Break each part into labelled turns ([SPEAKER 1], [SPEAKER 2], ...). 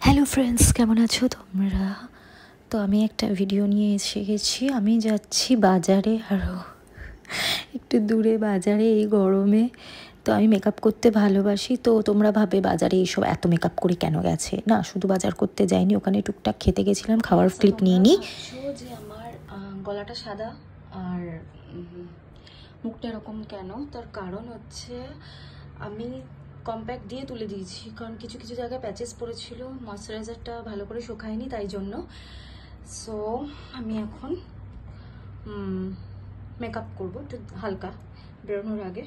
[SPEAKER 1] Hello friends, কেমন আছো তোমরা? তো আমি একটা ভিডিও নিয়ে এসে গেছি। আমি যাচ্ছি বাজারে, আরও একটু দূরে বাজারে এই গরমে। তো আমি মেকআপ করতে ভালোবাসি। তো তোমরা ভাবে বাজারে এইসব এত মেকআপ করে কেন গেছে? না, শুধু বাজার করতে যাইনি, ওখানে টুকটাক খেতে গেছিলাম, খাওয়ার ক্লিপ নিয়ে নিই। যে আমার গলাটা সাদা আর মুখটা এরকম কেন, তার কারণ হচ্ছে আমি কম্প্যাক্ট দিয়ে তুলে দিয়েছি, কারণ কিছু কিছু জায়গায় প্যাচেস পড়েছিল, ময়শ্চারাইজারটা ভালো করে শুকায়নি, তাই জন্য। সো আমি এখন মেকআপ করবো একটু হালকা বেরোনোর আগে।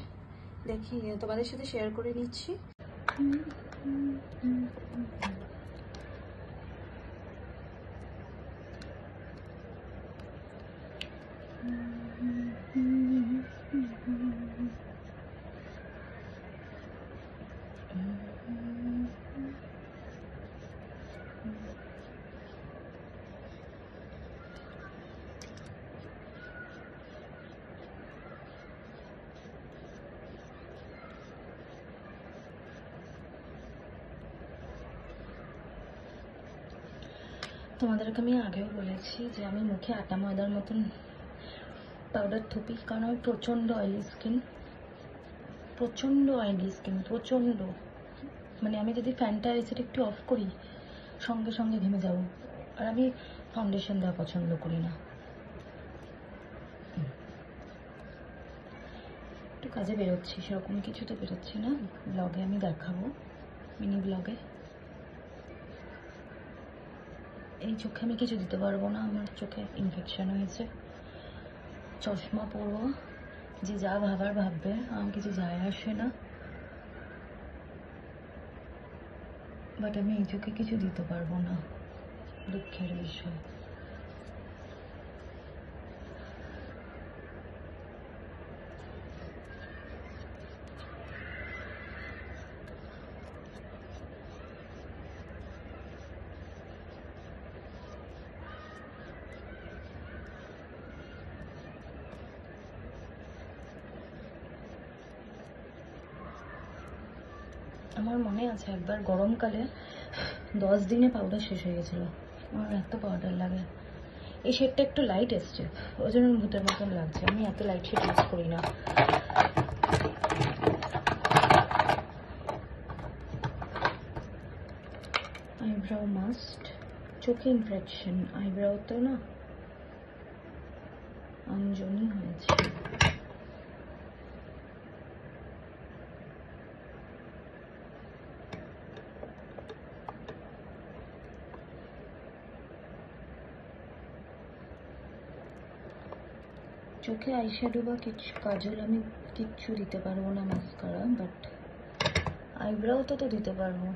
[SPEAKER 1] দেখি তোমাদের সাথে শেয়ার করে নিচ্ছি। তোমাদেরকে আমি আগেও বলেছি যে আমি মুখে আটা ময়দার মতন পাউডার থুপি, কারণ আমি প্রচণ্ড অয়েলি স্কিন, প্রচণ্ড। মানে আমি যদি ফ্যানটা এসে একটু অফ করি, সঙ্গে সঙ্গে ঘেমে যাব। আর আমি ফাউন্ডেশন দেওয়া পছন্দ করি না। একটু কাজে বেরোচ্ছি, সেরকম কিছু তো বেরোচ্ছি না। ব্লগে আমি দেখাবো, মিনি ব্লগে। এই চোখে আমি কিছু দিতে পারবো না, আমার চোখে ইনফেকশন হয়েছে। চশমা পরবো, যে যা ভাবার ভাববে, আমার কিছু যায় আসে না। বাট আমি এই চোখে কিছু দিতে পারবো না, দুঃখের বিষয়। আমার মনে আছে একবার গরমকালে 10 দিনে পাউডার শেষ হয়ে গেছিলো। আমার এত পাউডার লাগে। এই শেডটা একটু লাইট এসছে, ওই জন্য ভূতের মতন লাগছে। আমি এত লাইট শেড ইউজ করি না। আইব্রাও মাস্ট, চোখে ইনফেকশন, আইব্রাওতে না আমজনি হয়েছে। চোখে আইশ্যাডো বা কিছু কাজল আমি কিচ্ছু দিতে পারবো না, মাস্কারা। বাট আইব্রাওতে তো দিতে পারবো,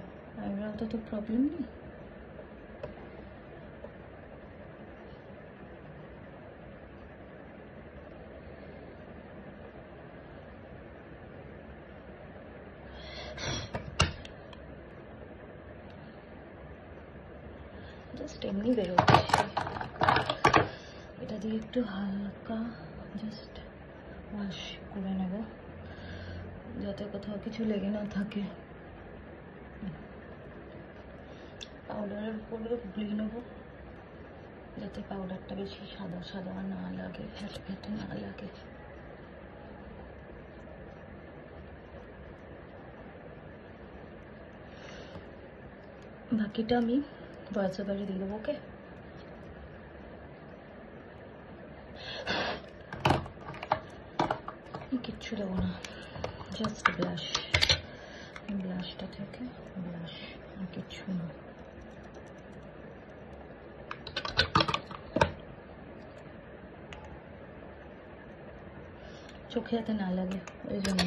[SPEAKER 1] আইব্রাওতে তো প্রবলেম নেই। জাস্ট এমনি বেরোচ্ছি, এটা দিয়ে একটু হালকা জাস্ট ওয়াশ করে নেব, যাতে কোথাও কিছু লেগে না থাকে। পাউডারের উপরে গুলিয়ে নেবো, যাতে পাউডারটা বেশি সাদা সাদা না লাগে, ফ্যাটে ফ্যাটে না লাগে। বাকিটা আমি ভয়েস ওভারে দিয়ে দেবো। ওকে, কিচ্ছু দেবো না, জাস্ট ব্লাশটা থেকে ব্লাশ, আর কিচ্ছু না। চোখে যাতে না লাগে, ওই জন্য।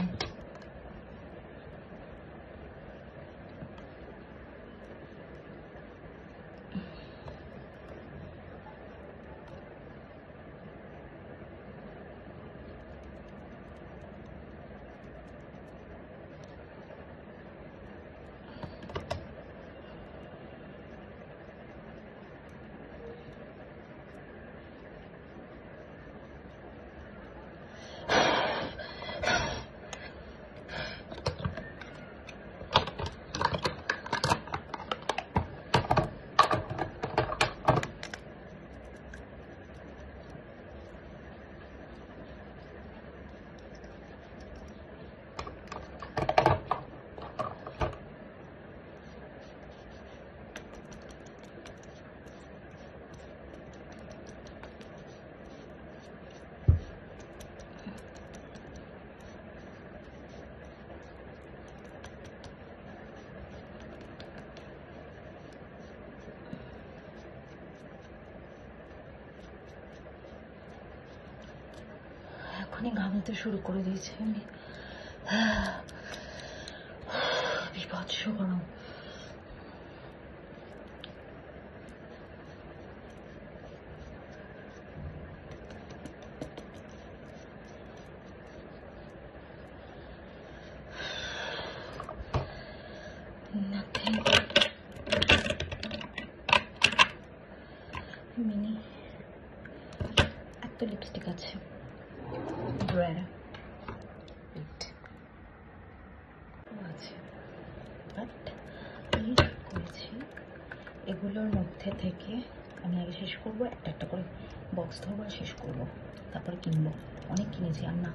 [SPEAKER 1] এক্ষুনি ঘামতে শুরু করে দিয়েছে। আমি বিভৎস গরম। মিনি এত লিপস্টিক আছে আছে, বাট আমি করেছি এগুলোর মধ্যে থেকে আমি আগে শেষ করবো, একটা একটা করে বক্স ধরবো আর শেষ করবো, তারপরে কিনবো। অনেক কিনেছি আর না।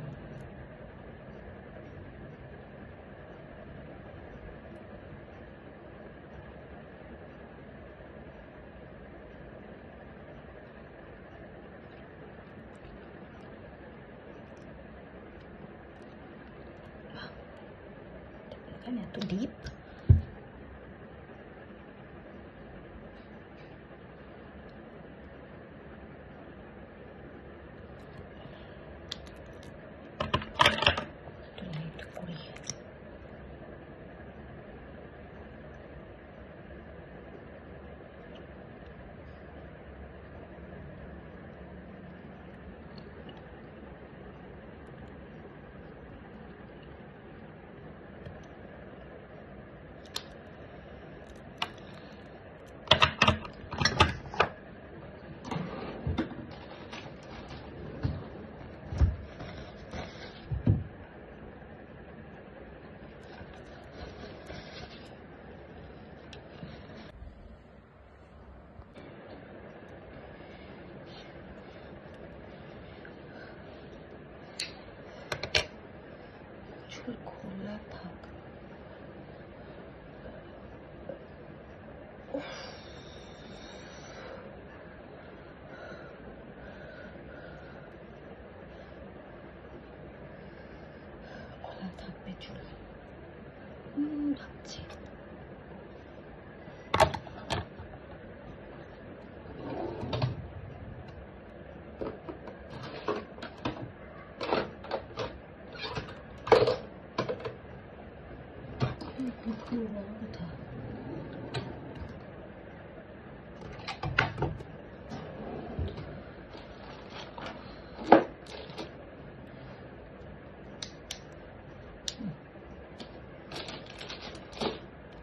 [SPEAKER 1] এত ডিপ খোলা থাক। খোলা থাকবে চুল ভাবছি।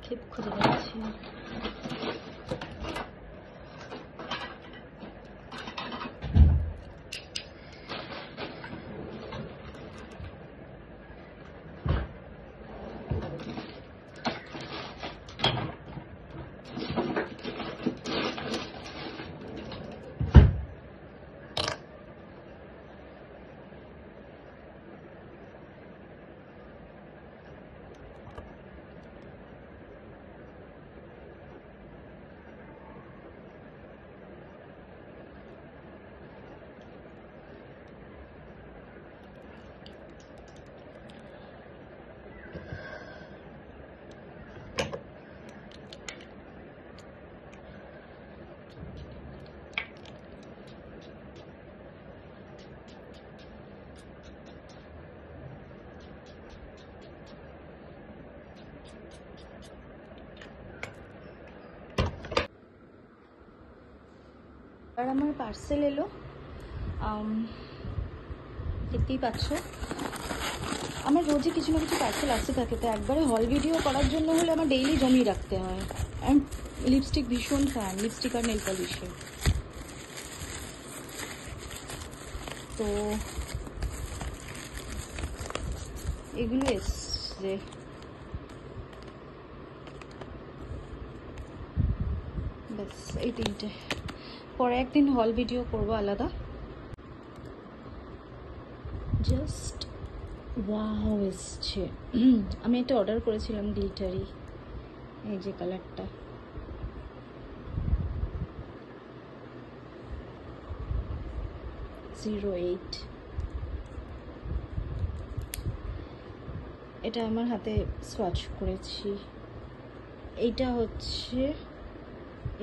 [SPEAKER 1] ক্লিপ খুঁজে যাচ্ছি। আর আমার পার্সেল এলো, দেখতেই পাচ্ছ। আমার রোজই কিছু না কিছু পার্সেল আসতে থাকে, তো একবারে হল ভিডিও করার জন্য হলে আমার ডেইলি জমিয়ে রাখতে হয়। অ্যান্ড লিপস্টিক ভীষণ ফ্যান, লিপস্টিক আর নেল পলিশে। তো এগুলো এসছে, ব্যাস এই তিনটে। পরে একদিন হল ভিডিও করবো আলাদা। জাস্ট ওয়াও এসছে। আমি একটা অর্ডার করেছিলাম গ্লিটারি, এই যে কালারটা, (08) এটা আমার হাতে সোয়াচ করেছি। এইটা হচ্ছে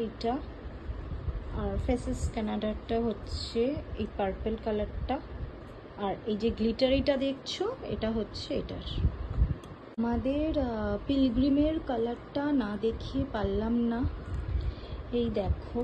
[SPEAKER 1] এইটা, আর ফেসেস কানাডারটা হচ্ছে এই পার্পল কালারটা, আর এই যে গ্লিটারিটা দেখছো এটা হচ্ছে এটার। আমাদের পিলগ্রিমের কালারটা না দেখিয়ে পারলাম না, এই দেখো।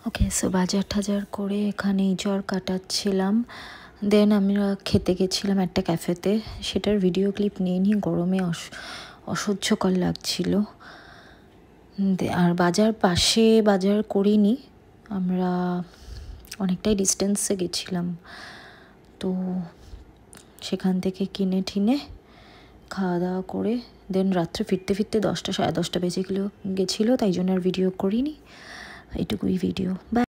[SPEAKER 1] ওকে, সো বাজার টাজার করে এখানে জ্বর কাটাচ্ছিলাম। দেন আমরা খেতে গেছিলাম একটা ক্যাফেতে, সেটার ভিডিও ক্লিপ নিয়ে নিয়ে গরমে অসহ্যকর লাগছিল। আর পাশে বাজার করিনি, আমরা অনেকটাই ডিস্টেন্সে গেছিলাম, তো সেখান থেকে কিনে ঠিনে খাওয়া দাওয়া করে দেন রাত্রে ফিরতে ফিরতে 10টা সাড়ে 10টা বেজে গেছিলো, তাই জন্য আর ভিডিও করিনি। এটুকুই ভিডিও। বাই।